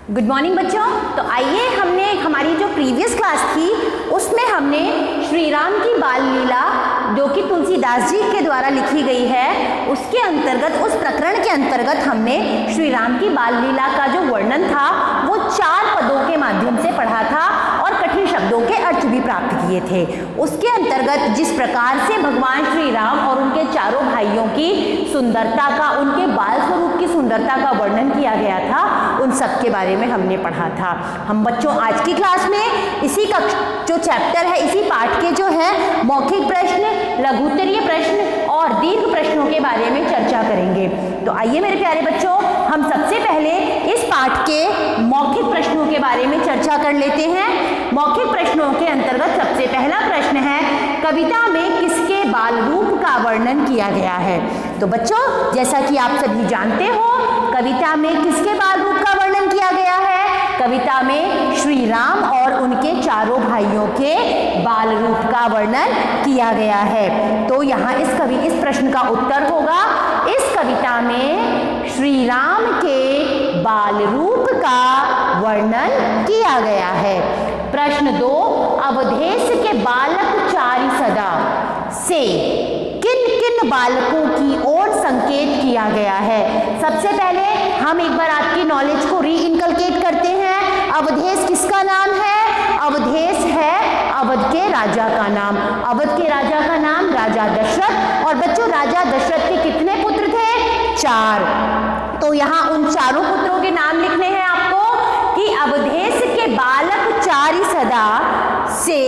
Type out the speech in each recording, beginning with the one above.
Good morning बच्चों। तो आइए हमने हमारी जो प्रीवियस क्लास थी उसमें हमने श्री राम की बाल लीला जो कि तुलसीदास जी के द्वारा लिखी गई है उसके अंतर्गत, उस प्रकरण के अंतर्गत हमने श्री राम की बाल लीला का जो वर्णन था वो 4 पदों के माध्यम से पढ़ा था और कठिन शब्दों के अर्थ भी प्राप्त किए थे। उसके अंतर्गत जिस प्रकार से भगवान श्री राम और उनके चारों भाइयों की सुंदरता का, उनके बाल स्वरूप की सुंदरता का वर्णन किया गया था, उन सब के बारे में हमने पढ़ा था। हम बच्चों आज की क्लास में इसी का जो चैप्टर है, इसी पाठ के जो है मौखिक प्रश्न, लघुत्तरीय प्रश्न और दीर्घ प्रश्नों के बारे में चर्चा करेंगे। तो आइए मेरे प्यारे बच्चों, हम सबसे पहले इस पाठ के मौखिक प्रश्नों के बारे में चर्चा कर लेते हैं। मौखिक प्रश्नों के अंतर्गत सबसे पहला प्रश्न है, कविता में किसके बाल रूप का वर्णन किया गया है? तो बच्चों, जैसा कि आप सभी जानते हो, कविता में किसके बाल रूप का वर्णन किया गया है? कविता में श्री राम और उनके चारों भाइयों के बाल रूप का वर्णन किया गया है। तो यहाँ इस प्रश्न का उत्तर होगा, इस कविता में श्री राम के बाल रूप का वर्णन किया गया है। प्रश्न 2, अवधेश के बालक चारि सदा से किन किन बालकों की ओर संकेत किया गया है? सबसे पहले हम एक बार आपकी नॉलेज को रीइनकलकेट करते हैं। अवधेश किसका नाम है? अवधेश है अवध के राजा का नाम। अवध के राजा का नाम राजा दशरथ। और बच्चों, राजा दशरथ के कितने पुत्र थे? 4। तो यहाँ उन चारों पुत्रों के नाम लिखने हैं आपको कि अवधेश के बालक चारि सदा से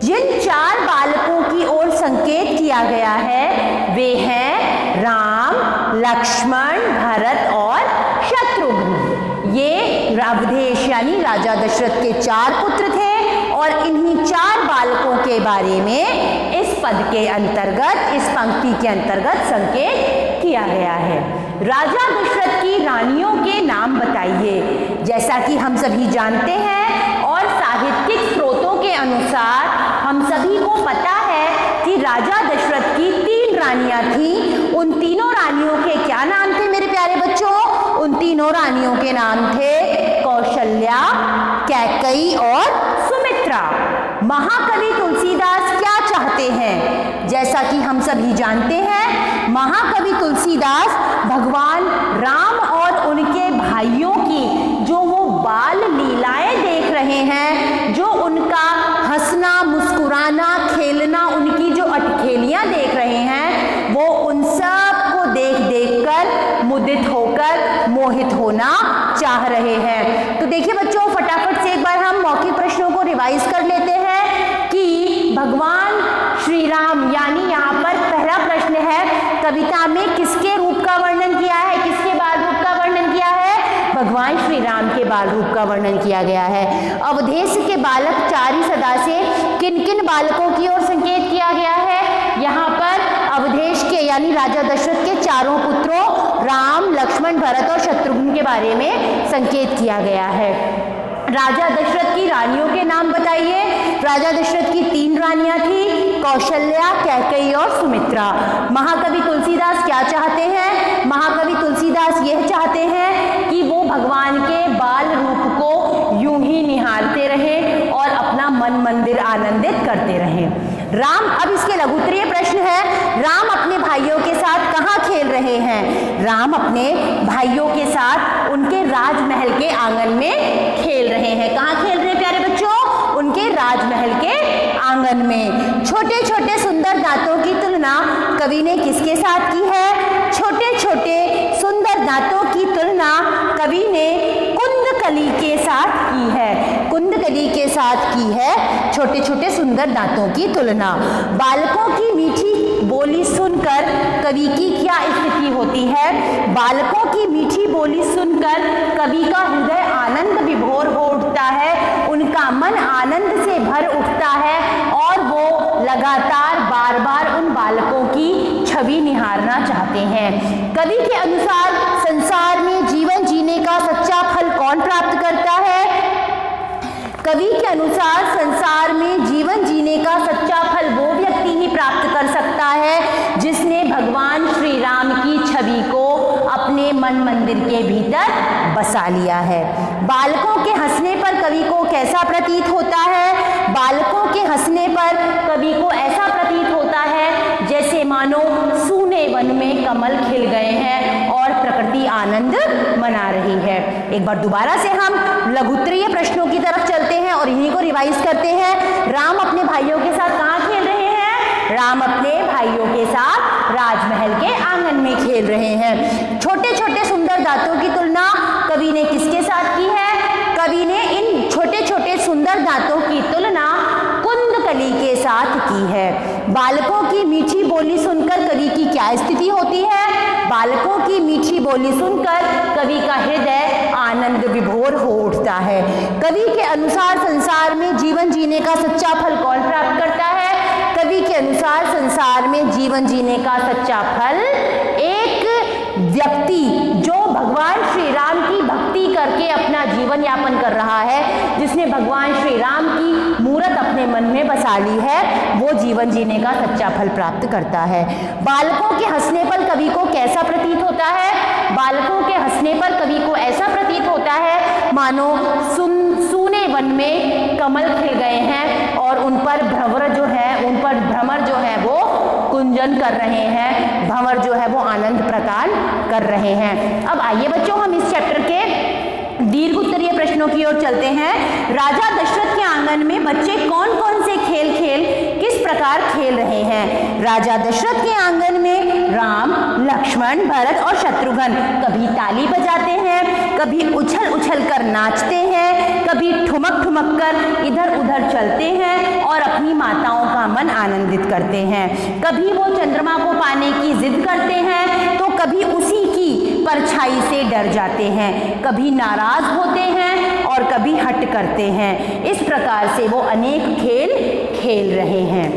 जिन 4 बालकों की ओर संकेत किया गया है वे हैं राम, लक्ष्मण, भरत और शत्रुघ्न। ये अवधेश यानी राजा दशरथ के 4 पुत्र थे और इन्हीं 4 बालकों के बारे में इस पद के अंतर्गत, इस पंक्ति के अंतर्गत संकेत किया गया है। राजा दशरथ की रानियों के नाम बताइए। जैसा कि हम सभी जानते हैं और साहित्यिक स्रोतों के अनुसार हम सभी को पता है कि राजा दशरथ की 3 रानियां थीं। उन तीनों रानियों के क्या नाम थे मेरे प्यारे बच्चों? उन तीनों रानियों के नाम थे कौशल्या, कैकेयी और सुमित्रा। महाकवि तुलसीदास क्या चाहते हैं? जैसा कि हम सभी जानते हैं, महाकवि तुलसीदास भगवान राम और उनके भाइयों की जो वो बाल लीलाएं देख रहे हैं, जो उनका हंसना, मुस्कुराना, खेलना, उनकी जो अटखेलियां देख रहे हैं, वो उन सब को देख कर मुदित होकर मोहित होना चाह रहे हैं। तो देखिए बच्चों, फटाफट से एक बार हम मौखिक प्रश्नों को रिवाइज कर लेते हैं कि भगवान श्री राम, यानी यहाँ पर पहला प्रश्न है, कविता में किसके रूप का वर्णन किया है? किसके बाल रूप का वर्णन किया है? भगवान श्री राम के बाल रूप का वर्णन किया गया है। अवधेश के बालक चारि सदा से किन किन बालकों की ओर संकेत किया गया है? यहाँ पर अवधेश के यानी राजा दशरथ के 4 पुत्रों राम, लक्ष्मण, भरत और शत्रुघ्न के बारे में संकेत किया गया है। राजा दशरथ की रानियों के नाम बताइए। राजा दशरथ की 3 रानियां थी, कौशल्या, कैकेयी और सुमित्रा। महाकवि तुलसीदास क्या चाहते हैं? महाकवि तुलसीदास यह चाहते हैं कि वो भगवान के बाल रूप को यूं ही निहारते रहें और अपना मन मंदिर आनंदित करते रहें। राम, अब इसके लघुत्तरीय प्रश्न है, राम अपने भाइयों के साथ कहाँ खेल रहे हैं? राम अपने भाइयों के साथ उनके राजमहल के आंगन में खेल रहे हैं। कहाँ खेल रहे हैं प्यारे बच्चों? उनके राजमहल के आंगन में। छोटे छोटे सुंदर दांतों की तुलना कवि ने किसके साथ की है? छोटे छोटे सुंदर दांतों की तुलना कवि ने कुंदकली के साथ की है। कुंदकली के साथ की है छोटे छोटे सुंदर दांतों की तुलना। बालकों की मीठी बोली सुनकर कवि की क्या स्थिति होती है? बालकों की मीठी बोली सुनकर कवि का हृदय आनंद विभोर हो उठता है, उनका मन आनंद से भर उठता है और वो लगातार बार बार उन बालकों की छवि निहारना चाहते हैं। कवि के अनुसार संसार में जीवन जीने का सच्चा फल कौन प्राप्त करता है? कवि के अनुसार संसार में जीवन जीने का सच्चा फल वो व्यक्ति ही प्राप्त कर सकता है जिसने भगवान श्री राम की छवि को अपने मन मंदिर के भीतर बसा लिया है। बालकों के हंसने पर कवि को कैसा प्रतीत होता है? बालकों के हंसने पर कवि को ऐसा प्रतीत होता है जैसे मानो सूने वन में कमल खिल गए हैं और प्रकृति आनंद मना रही है। एक बार दोबारा से हम लघुत्तरीय प्रश्नों की तरफ चलते हैं और इन्हीं को रिवाइज करते हैं। राम अपने भाइयों के साथ कहाँ खेल रहे हैं? राम अपने भाइयों के साथ राजमहल के आंगन में खेल रहे हैं। छोटे छोटे सुंदर दांतों की तुलना कवि ने किसके साथ की है? कवि ने इन छोटे छोटे सुंदर दांतों की तुलना कुंदकली के साथ की है। बालकों की मीठी बोली सुनकर कवि की क्या स्थिति होती है? बालकों की मीठी बोली सुनकर कवि का हृदय आनंद विभोर हो उठता है। कवि के अनुसार संसार में जीवन जीने का सच्चा फल कौन प्राप्त करता है? कवि के अनुसार संसार में जीवन जीने का सच्चा फल एक व्यक्ति जो भगवान श्री राम की भक्ति करके अपना जीवन यापन कर रहा है, जिसने भगवान श्री राम की मूरत अपने मन में बसा ली है, वो जीवन जीने का सच्चा फल प्राप्त करता है। बालकों के हंसने पर कवि को कैसा प्रतीत होता है? बालकों के हंसने पर कवि को ऐसा प्रतीत होता है मानो सूने वन में कमल खिल गए हैं और उन पर भ्रमर जो है वो कुंजन कर रहे हैं, भंवर जो है वो आनंद प्रदान कर रहे हैं। अब आइए बच्चों, हम इस चैप्टर के दीर्घ उत्तरीय प्रश्नों की ओर चलते हैं। राजा दशरथ के आंगन में बच्चे कौन कौन से खेल किस प्रकार खेल रहे हैं? राजा दशरथ के आंगन में राम, लक्ष्मण, भरत और शत्रुघ्न कभी ताली बजाते हैं, कभी उछल उछल कर नाचते हैं, कभी ठुमक ठुमक कर इधर उधर चलते हैं और अपनी माताओं का मन आनंदित करते हैं। कभी वो चंद्रमा को पाने की जिद करते हैं तो कभी उसी की परछाई से डर जाते हैं, कभी नाराज होते हैं और कभी हट करते हैं। इस प्रकार से वो अनेक खेल खेल रहे हैं।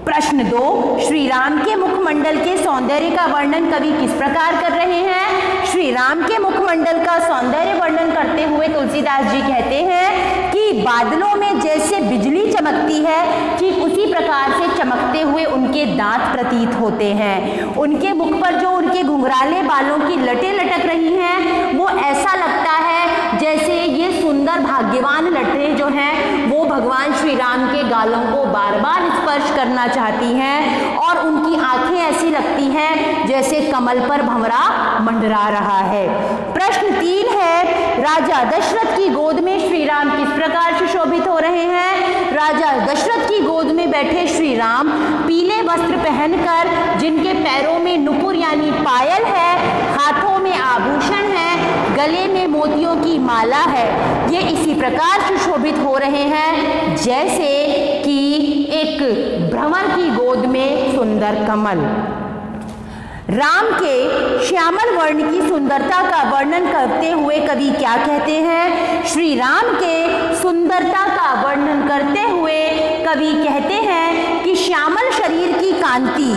प्रश्न 2, श्री राम के मुखमंडल के सौंदर्य का वर्णन कवि किस प्रकार कर रहे हैं? श्री राम के मुखमंडल का सौंदर्य वर्णन करते हुए तुलसीदास जी कहते हैं कि बादलों में जैसे बिजली चमकती है, ठीक उसी प्रकार से चमकते हुए उनके दांत प्रतीत होते हैं। उनके मुख पर जो उनके घुंघराले बालों की लटें लटक रही हैं, वो ऐसा लगता है जैसे ये सुंदर भाग्यवान लटें जो हैं वो भगवान श्री राम के गालों को बार बार स्पर्श करना चाहती हैं और उनकी आंखें ऐसी लगती हैं जैसे कमल पर भंवरा मंडरा रहा है। प्रश्न 3 है, राजा दशरथ की गोद में श्री राम किस प्रकार सुशोभित हो रहे हैं? राजा दशरथ की गोद में बैठे श्री राम पीले वस्त्र पहनकर, जिनके पैरों में नुपुर यानी पायल है, हाथों में आभूषण है, गले में मोतियों की माला है, ये इसी प्रकार सुशोभित हो रहे हैं जैसे कि एक भ्रमर की गोद में सुंदर कमल। राम के श्यामल वर्ण की सुंदरता का वर्णन करते हुए कवि क्या कहते हैं? श्री राम के सुंदरता का वर्णन करते हुए कवि कहते हैं कि श्यामल शरीर की कांति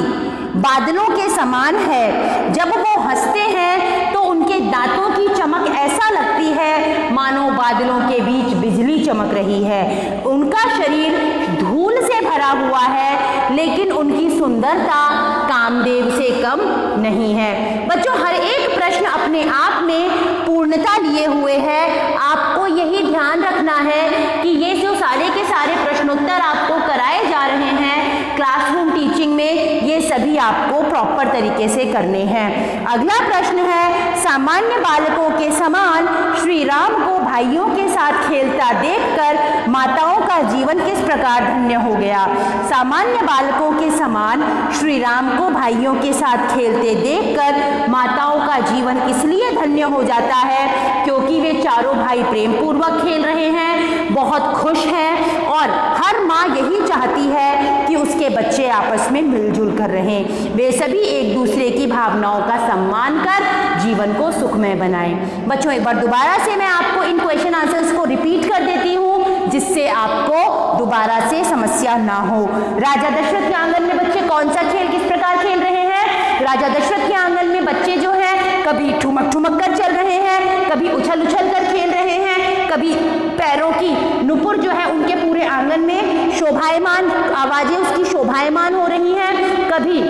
बादलों के समान है। जब वो हंसते हैं तो उनके दांतों की चमक ऐसा लगती है मानो बादलों के बीच बिजली चमक रही है। उनका शरीर धूल से भरा हुआ है, लेकिन उनकी सुंदरता कामदेव से कम नहीं है। बच्चों, हर एक प्रश्न अपने आप में पूर्णता लिए हुए है। आपको यही ध्यान रखना है कि ये जो सारे के सारे प्रश्नोत्तर आपको कराए जा रहे हैं क्लासरूम टीचिंग में, ये सभी आपको प्रॉपर तरीके से करने हैं। अगला प्रश्न है, सामान्य बालकों के समान श्री राम को भाइयों के साथ खेलता देखकर माताओं का जीवन किस प्रकार धन्य हो गया? सामान्य बालकों के समान श्री राम को भाइयों के साथ खेलते देखकर माताओं का जीवन इसलिए धन्य हो जाता है क्योंकि वे चारों भाई प्रेम पूर्वक खेल रहे हैं, बहुत खुश हैं और हर माँ यही चाहती है कि उसके बच्चे आपस में मिलजुल कर रहें। वे सभी एक दूसरे की भावनाओं का सम्मान कर जीवन को सुखमय बनाएं। बच्चों, एक बार दोबारा से मैं आपको इन क्वेश्चन आंसर्स को रिपीट कर देती हूँ जिससे आपको दोबारा से समस्या ना हो। राजा दशरथ के आंगन में बच्चे कौन सा खेल किस प्रकार खेल रहे हैं? राजा दशरथ के आंगन में बच्चे जो हैं कभी ठुमक ठुमक कर चल रहे हैं, कभी उछल उछल कर खेल रहे हैं, कभी पैरों की नुपुर जो है उनके पूरे आंगन में शोभायमान आवाजें उसकी शोभायमान हो रही हैं, कभी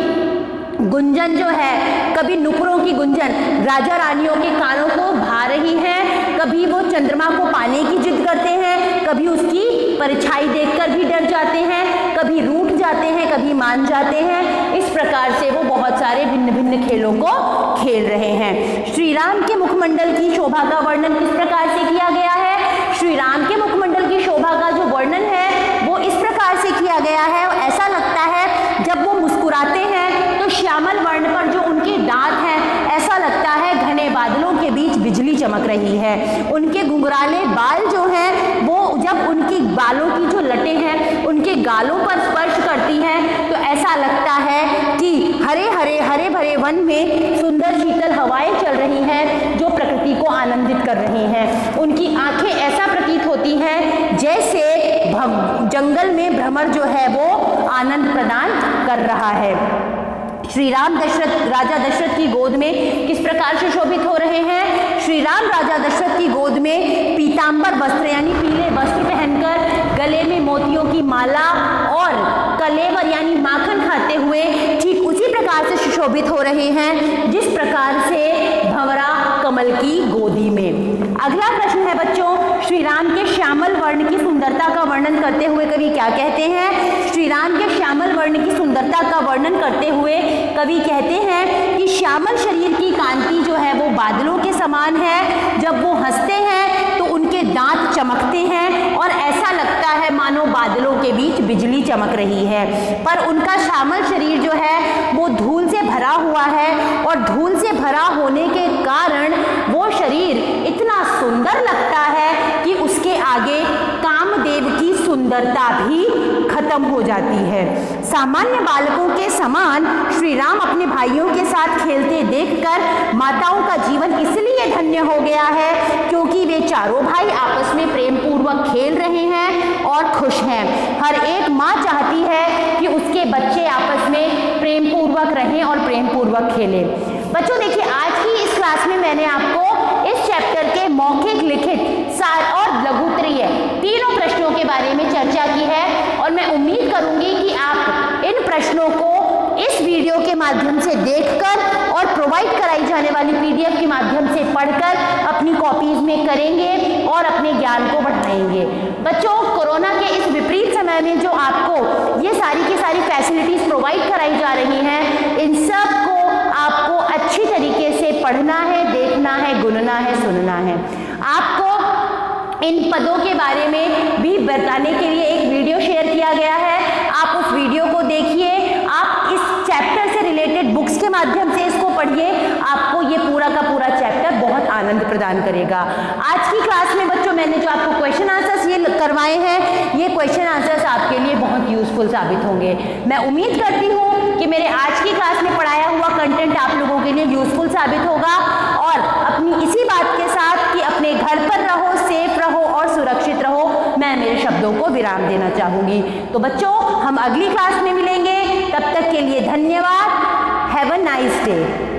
गुंजन जो है, कभी नुपुरों की गुंजन राजा रानियों के कानों को भा रही है, कभी वो चंद्रमा को पाने की जिद करते हैं, कभी उसकी परछाई देखकर भी डर जाते हैं, कभी रूठ जाते हैं, कभी मान जाते हैं। इस प्रकार से वो बहुत सारे भिन्न भिन्न खेलों को खेल रहे हैं। श्री राम के मुखमंडल की शोभा का वर्णन किस प्रकार से किया गया है? श्री राम के मुखमंडल की शोभा का जो वर्णन है वो इस प्रकार से किया गया है, ऐसा लगता है जब वो मुस्कुराते हैं तो श्यामल वर्ण पर जो उनके दांत हैं, ऐसा लगता है घने बादलों के बीच बिजली चमक रही है। उनके घुंघराले बाल जो हैं वो जब उनकी बालों की जो लटें हैं उनके गालों पर स्पर्श करती हैं तो ऐसा लगता है कि हरे भरे वन में सुंदर शीतल हवाएं चल रही हैं जो प्रकृति को आनंदित कर रही हैं। उनकी आंखें ऐसा प्रतीत होती हैं जैसे जंगल में भ्रमर जो है वो आनंद प्रदान कर रहा है। श्री राम राजा दशरथ की गोद में किस प्रकार से शोभित हो रहे हैं? श्री राम राजा दशरथ की गोद में पीतांबर वस्त्र यानी पीले वस्त्र पहनकर, गले में मोतियों की माला और कलेवर यानी माखन खाते हुए ठीक उसी प्रकार से सुशोभित हो रहे हैं जिस प्रकार से भंवरा कमल की गोदी में। अगला प्रश्न है बच्चों, श्री राम के श्यामल वर्ण की सुंदरता का वर्णन करते हुए कवि क्या कहते हैं? श्री राम के श्यामल वर्ण की सुंदरता का वर्णन करते हुए कवि कहते हैं कि श्यामल शरीर की कांति जो है वो बादलों के समान है। जब वो हंसते हैं तो उनके दांत चमकते हैं और ऐसा लगता है मानो बादलों के बीच बिजली चमक रही है। पर उनका श्यामल शरीर जो है वो धूल से भरा हुआ है और धूल से भरा होने के कारण वो शरीर इतना सुंदर लगता है कि उसके आगे कामदेव की सुंदरता भी खत्म हो जाती है। सामान्य बालकों के समान श्री राम अपने भाइयों के साथ खेलते देखकर माताओं का जीवन इसलिए धन्य हो गया है क्योंकि वे चारों भाई आपस में प्रेम पूर्वक खेल रहे हैं और खुश हैं। हर एक माँ चाहती है कि उसके बच्चे आपस में प्रेम पूर्वक रहें और प्रेम पूर्वक खेलें। बच्चों देखिए, आज की इस क्लास में मैंने आपको इस चैप्टर के मौखिक, लिखित, सार और लघुत्तरीय तीनों प्रश्नों के बारे में चर्चा की है और मैं उम्मीद करूंगी कि आप इन प्रश्नों को इस वीडियो के माध्यम से देखकर और प्रोवाइड कराई जाने वाली पीडीएफ के माध्यम से पढ़कर अपनी कॉपीज में करेंगे और अपने ज्ञान को बढ़ाएंगे। बच्चों, कोरोना के इस विपरीत समय में जो आपको ये सारी की सारी फैसिलिटीज प्रोवाइड कराई जा रही हैं, इन सब को आपको अच्छी तरीके से पढ़ना है, देखना है, गुनना है, सुनना है। आपको इन पदों के बारे में भी बताने के लिए एक वीडियो शेयर किया गया है, आप उस वीडियो को देखिए। आप इस चैप्टर से रिलेटेड बुक्स के माध्यम से इसको पढ़िए, आपको ये पूरा का पूरा चैप्टर बहुत आनंद प्रदान करेगा। आज की क्लास में बच्चों मैंने जो आपको क्वेश्चन आंसर्स ये करवाए हैं, ये क्वेश्चन आंसर्स आपके लिए बहुत यूजफुल साबित होंगे। मैं उम्मीद करती हूँ कि मेरे आज की क्लास में पढ़ाया हुआ कंटेंट आप लोगों के लिए यूजफुल साबित होगा और अपनी इसी बात के साथ कि अपने घर पर रहो, सेफ रहो और सुरक्षित रहो, मैं मेरे शब्दों को विराम देना चाहूंगी। तो बच्चों, हम अगली क्लास में मिलेंगे, तब तक के लिए धन्यवाद। Have a nice day.